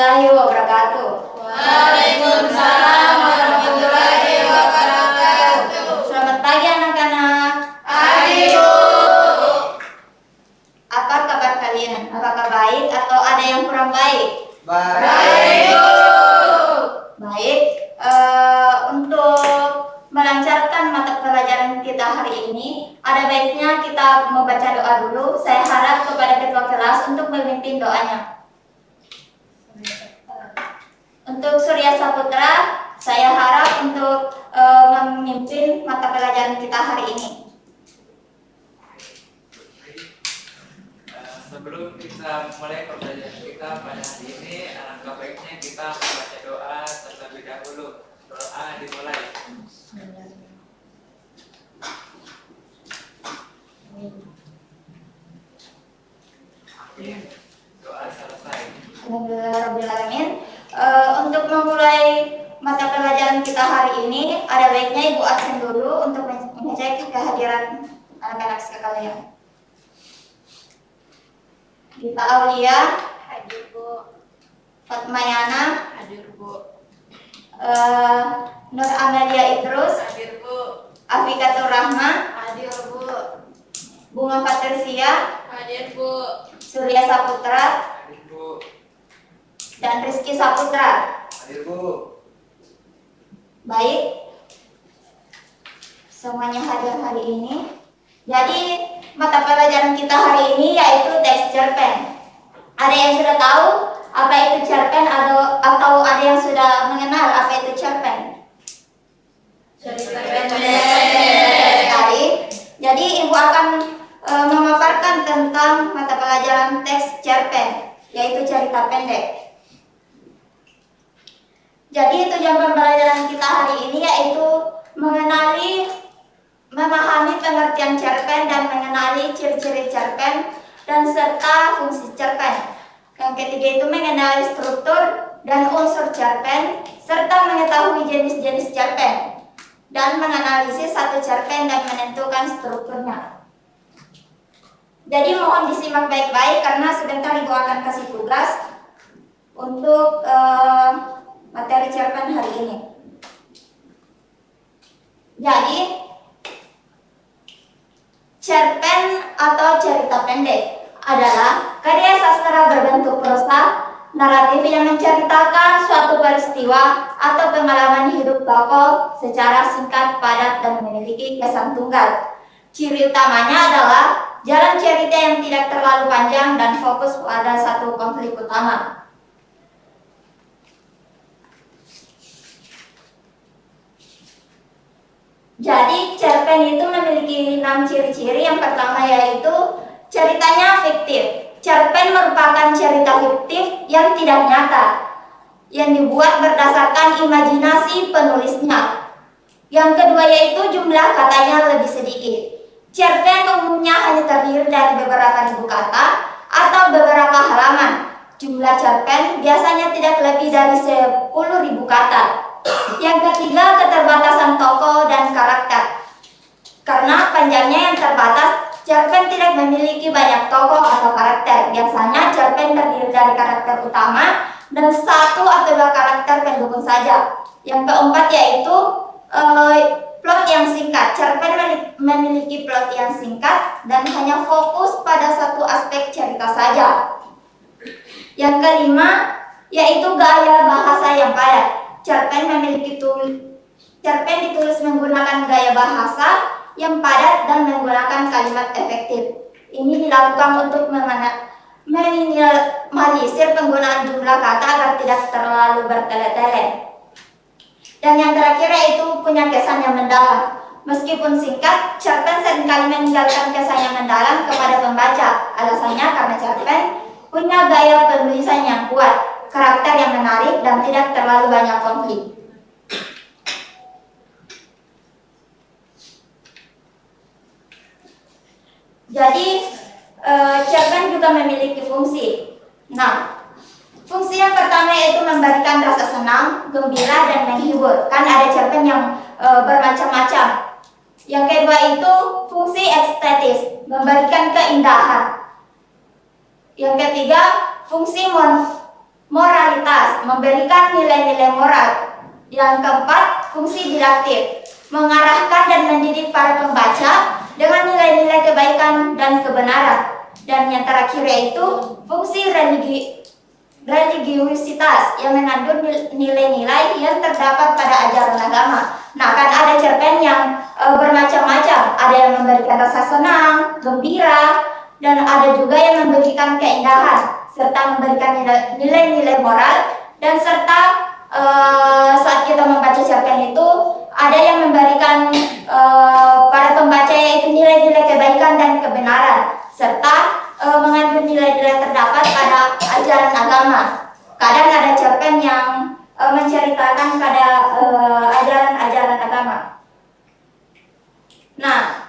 warahmatullahi wabarakatuh. Waalaikumsalam warahmatullahi wabarakatuh. Selamat pagi anak-anak. Pagi, Bu. Apa kabar kalian? Apakah baik atau ada yang kurang baik? Baik, Bu. Baik. Untuk melancarkan mata pelajaran kita hari ini, ada baiknya kita membaca doa dulu. Saya harap kepada ketua kelas untuk memimpin doanya. Untuk Surya Saputra, saya harap untuk memimpin mata pelajaran kita hari ini. Sebelum kita mulai pembelajaran kita pada hari ini, alangkah baiknya kita membaca doa terlebih dahulu. Doa dimulai. Amin. Doa selesai. Alhamdulillahirrahmanirrahim. Untuk memulai mata pelajaran kita hari ini, ada baiknya Ibu absen dulu untuk mengecek kehadiran anak-anak sekalian. Gita Aulia, Hadir, Bu. Fatmayana, Hadir, Bu. Nur Amelia Idrus, Hadir, Bu. Afikatur Rahma, Hadir, Bu. Bunga Patricia, Hadir, Bu. Surya Saputra, Hadir, Bu. dan Rizky Saputra. Hadir, Bu. Baik, semuanya hadir hari ini. Jadi mata pelajaran kita hari ini yaitu teks cerpen. Ada yang sudah tahu apa itu cerpen atau ada yang sudah mengenal apa itu cerpen? Cerita Pendek sekali. Jadi Ibu akan memaparkan tentang mata pelajaran teks cerpen, yaitu cerita pendek. Jadi tujuan pembelajaran kita hari ini yaitu memahami pengertian cerpen dan mengenali ciri-ciri cerpen dan serta fungsi cerpen. Yang ketiga itu mengenali struktur dan unsur cerpen serta mengetahui jenis-jenis cerpen dan menganalisis satu cerpen dan menentukan strukturnya. Jadi mohon disimak baik-baik karena sebentar Ibu akan kasih tugas untuk materi cerpen hari ini. Jadi cerpen atau cerita pendek adalah karya sastra berbentuk prosa naratif yang menceritakan suatu peristiwa atau pengalaman hidup tokoh secara singkat, padat, dan memiliki kesan tunggal. Ciri utamanya adalah jalan cerita yang tidak terlalu panjang dan fokus pada satu konflik utama. Jadi cerpen itu memiliki 6 ciri-ciri. Yang pertama yaitu ceritanya fiktif. Cerpen merupakan cerita fiktif yang tidak nyata, yang dibuat berdasarkan imajinasi penulisnya. Yang kedua yaitu jumlah katanya lebih sedikit. Cerpen umumnya hanya terdiri dari beberapa ribu kata atau beberapa halaman. Jumlah cerpen biasanya tidak lebih dari 10.000 kata. Yang ketiga, keterbatasan tokoh dan karakter. Karena panjangnya yang terbatas, cerpen tidak memiliki banyak tokoh atau karakter. Biasanya cerpen terdiri dari karakter utama dan 1 atau 2 karakter pendukung saja. Yang keempat yaitu plot yang singkat. Cerpen memiliki plot yang singkat dan hanya fokus pada satu aspek cerita saja. Yang kelima yaitu gaya bahasa yang padat. Cerpen ditulis menggunakan gaya bahasa yang padat dan menggunakan kalimat efektif. Ini dilakukan untuk meminimalisir penggunaan jumlah kata agar tidak terlalu bertele-tele. Dan yang terakhir yaitu punya kesan yang mendalam. Meskipun singkat, cerpen seringkali meninggalkan kesan yang mendalam kepada pembaca. Alasannya karena cerpen punya gaya penulisan yang kuat, karakter yang menarik, dan tidak terlalu banyak konflik. Jadi cerpen juga memiliki fungsi. Nah, fungsi yang pertama yaitu memberikan rasa senang, gembira, dan menghibur. Kan ada cerpen yang bermacam-macam. Yang kedua itu fungsi estetis, memberikan keindahan. Yang ketiga fungsi moralitas, memberikan nilai-nilai moral. Yang keempat, fungsi didaktik, mengarahkan dan mendidik para pembaca dengan nilai-nilai kebaikan dan kebenaran. Dan yang terakhir yaitu fungsi religiusitas yang mengandung nilai-nilai yang terdapat pada ajaran agama. Nah, kan ada cerpen yang bermacam-macam, ada yang memberikan rasa senang, gembira, dan ada juga yang memberikan keindahan serta memberikan nilai-nilai moral. Dan serta saat kita membaca cerpen itu ada yang memberikan para pembaca yaitu nilai-nilai kebaikan dan kebenaran serta mengandung nilai-nilai terdapat pada ajaran agama. Kadang ada cerpen yang menceritakan pada ajaran-ajaran agama. Nah,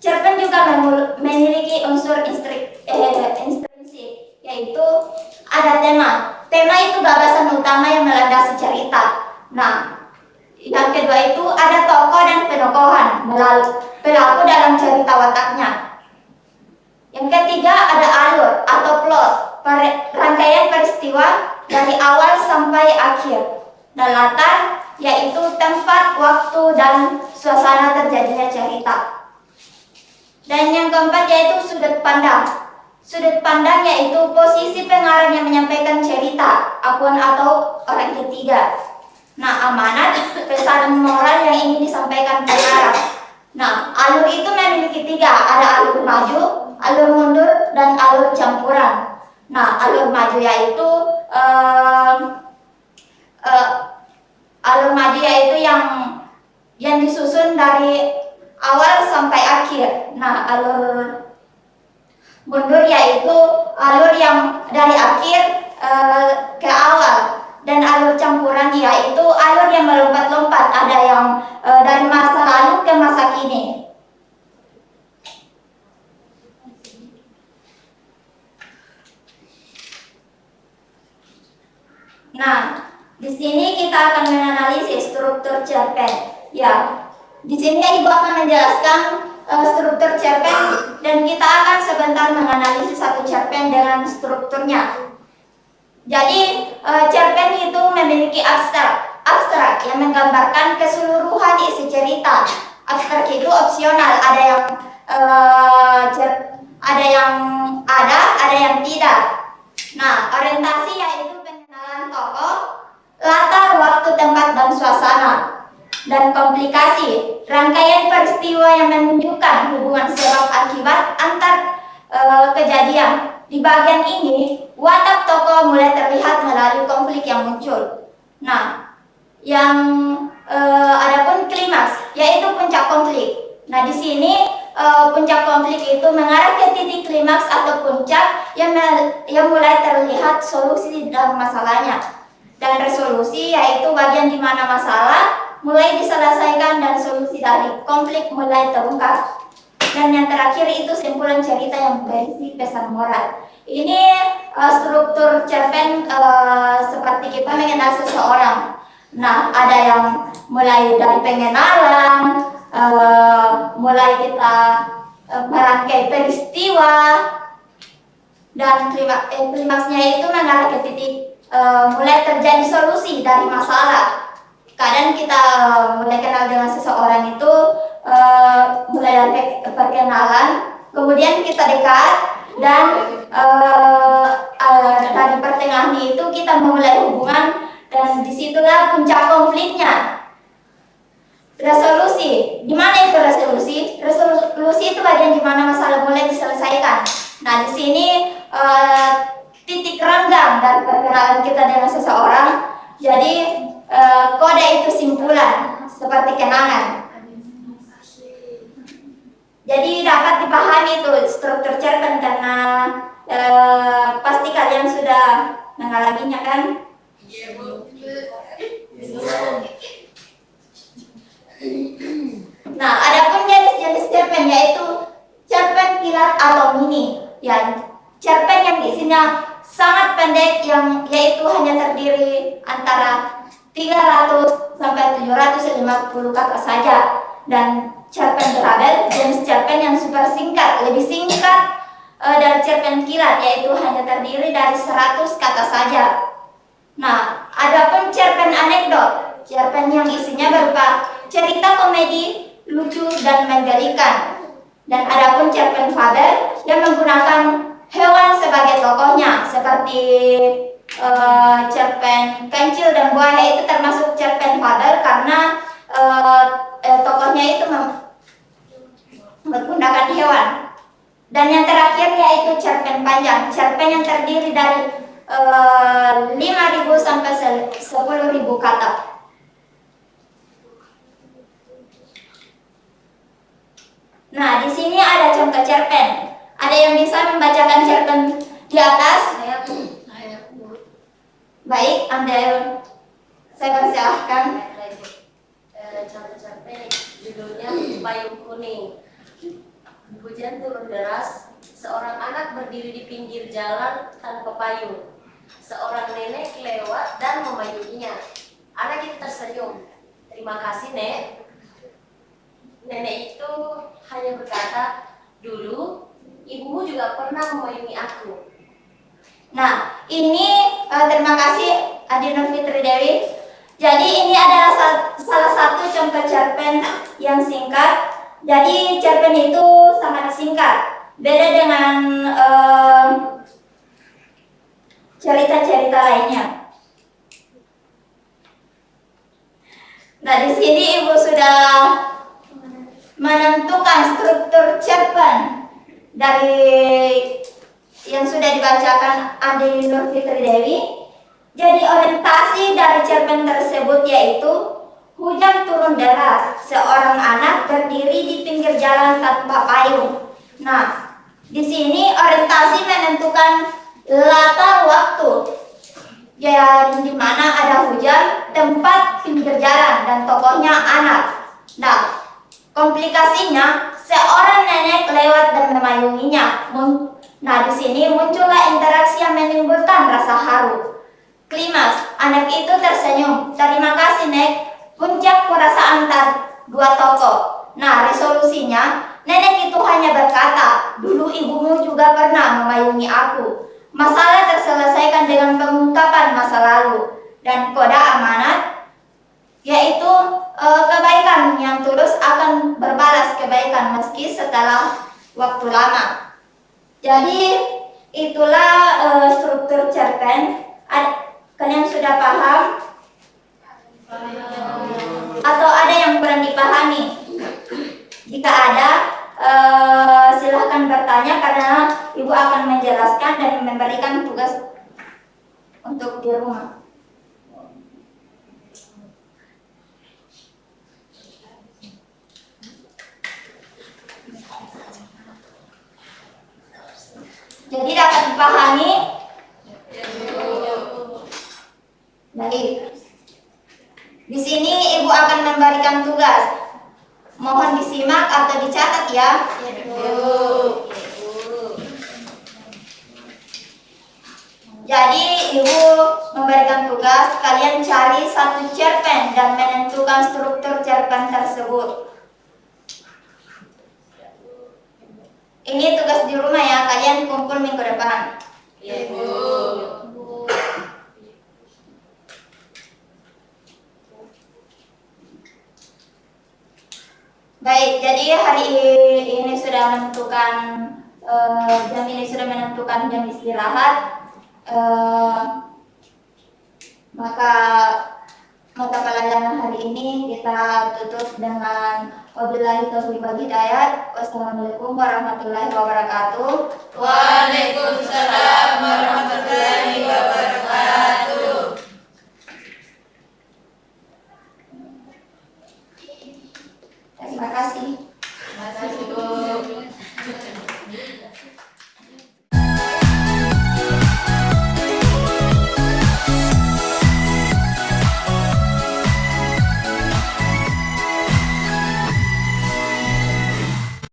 cerpen juga memiliki unsur intrinsik, yaitu ada tema. Tema itu gagasan utama yang melandasi cerita. Nah, yang kedua itu ada tokoh dan penokohan, pelaku dalam cerita wataknya. Yang ketiga ada alur atau plot, rangkaian peristiwa dari awal sampai akhir. Dan latar yaitu tempat, waktu, dan suasana terjadinya cerita. Dan yang keempat yaitu sudut pandang. Sudut pandang yaitu posisi pengarang yang menyampaikan cerita, akuan atau orang ketiga. Nah, amanat, pesan moral yang ingin disampaikan pengarang. Nah, alur itu memiliki tiga, ada alur maju, alur mundur, dan alur campuran. Nah, alur maju yaitu alur maju yaitu yang disusun dari awal sampai akhir. Nah, alur mundur yaitu alur yang dari akhir ke awal. Dan alur campuran yaitu alur yang melompat-lompat, ada yang dari masa lalu ke masa kini. Nah, di sini kita akan menganalisis struktur cerpen. Ya, di sini Ibu akan menjelaskan struktur cerpen dan kita akan sebentar menganalisis satu cerpen dengan strukturnya. Jadi, cerpen itu memiliki abstrak yang menggambarkan keseluruhan isi cerita. Abstrak itu opsional, ada yang tidak. Nah, orientasi yaitu pengenalan tokoh, latar, waktu, tempat, dan suasana. Dan komplikasi, rangkaian peristiwa yang menunjukkan hubungan sebab akibat antar kejadian. Di bagian ini, watak tokoh mulai terlihat melalui konflik yang muncul. Nah, yang adapun klimaks, yaitu puncak konflik. Nah, di sini puncak konflik itu mengarah ke titik klimaks atau puncak yang mulai terlihat solusi dalam masalahnya. Dan resolusi yaitu bagian di mana masalah mulai diselesaikan dan solusi dari konflik mulai terungkap. Dan yang terakhir itu simpulan cerita yang berisi pesan moral. Ini struktur cerpen seperti kita mengenal seseorang. Nah, ada yang mulai dari pengenalan, mulai kita merangkai peristiwa, dan klimaksnya itu mengarah ke titik mulai terjadi solusi dari masalah. Kadang kita mulai kenal dengan seseorang itu mulai dari perkenalan, kemudian kita dekat, dan dari pertengahan itu kita memulai hubungan, dan disitulah puncak konfliknya. Resolusi, di mana itu resolusi? Resolusi itu bagian di mana masalah mulai diselesaikan. Nah, di sini titik renggang dari perkenalan kita dengan seseorang. Jadi kode itu simpulan seperti kenangan. Jadi dapat dipahami itu struktur cerpen karena pasti kalian sudah mengalaminya kan? Iya, Bu. Nah, adapun jenis-jenis cerpen yaitu cerpen kilat atau mini. Ya, cerpen yang isinya sangat pendek yaitu hanya terdiri antara 300 sampai 750 kata saja. Dan cerpen berabel, jenis cerpen yang super singkat, lebih singkat dari cerpen kilat, yaitu hanya terdiri dari 100 kata saja. Nah, adapun cerpen anekdot, cerpen yang isinya berupa cerita komedi, lucu dan menggelikan. Dan adapun cerpen fabel yang menggunakan hewan sebagai tokohnya, seperti cerpen Kancil dan Buaya itu termasuk cerpen fabel karena tokohnya itu menggunakan hewan. Dan yang terakhir yaitu cerpen panjang, cerpen yang terdiri dari 5.000 sampai 10.000 kata. Nah, di sini ada contoh cerpen. Ada yang bisa membacakan cerpen di atas? Baik, Anda saya persilahkan. Contoh cerpen judulnya Payung Kuning. Hujan turun deras, seorang anak berdiri di pinggir jalan tanpa payung. Seorang nenek lewat dan memayunginya. Anak itu tersenyum. Terima kasih, Nek. Nenek itu hanya berkata, dulu ibumu juga pernah memayungi aku. Nah, ini terima kasih Adi Nur Fitri Dewi. Jadi ini adalah salah satu contoh cerpen yang singkat. Jadi cerpen itu sangat singkat. Beda dengan cerita-cerita lainnya. Nah, di sini Ibu sudah menentukan struktur cerpen dari yang sudah dibacakan Adi Nur Fitri Dewi. Jadi orientasi dari cerpen tersebut yaitu hujan turun deras, seorang anak berdiri di pinggir jalan tanpa payung. Nah, di sini orientasi menentukan latar waktu. Ya, di mana ada hujan, tempat pinggir jalan dan tokohnya anak. Nah, komplikasinya seorang nenek lewat dan memayunginya. Nah, di sini muncullah interaksi yang menimbulkan rasa haru. Klimaks, anak itu tersenyum. Terima kasih, Nek. Puncak perasaan dua tokoh. Nah, resolusinya, nenek itu hanya berkata, dulu ibumu juga pernah memayungi aku. Masalah terselesaikan dengan pengungkapan masa lalu. Dan koda amanat, yaitu kebaikan yang tulus akan berbalas kebaikan meski setelah waktu lama. Jadi itulah struktur cerpen. Kalian sudah paham? Atau ada yang kurang dipahami? Jika ada, silahkan bertanya karena Ibu akan menjelaskan dan memberikan tugas untuk di rumah. Jadi dapat dipahami? Baik. Di sini Ibu akan memberikan tugas. Mohon disimak atau dicatat ya. Jadi Ibu memberikan tugas, kalian cari satu cerpen dan menentukan struktur cerpen tersebut. Ini tugas di rumah ya, kalian kumpul minggu depan. Baik, jadi hari ini sudah menentukan jam ini sudah menentukan jam istirahat. Maka mata pelajaran hari ini kita tutup dengan wabillahi taufiq wal hidayah. Wassalamualaikum warahmatullahi wabarakatuh. Waalaikumsalam warahmatullahi wabarakatuh. Terima kasih.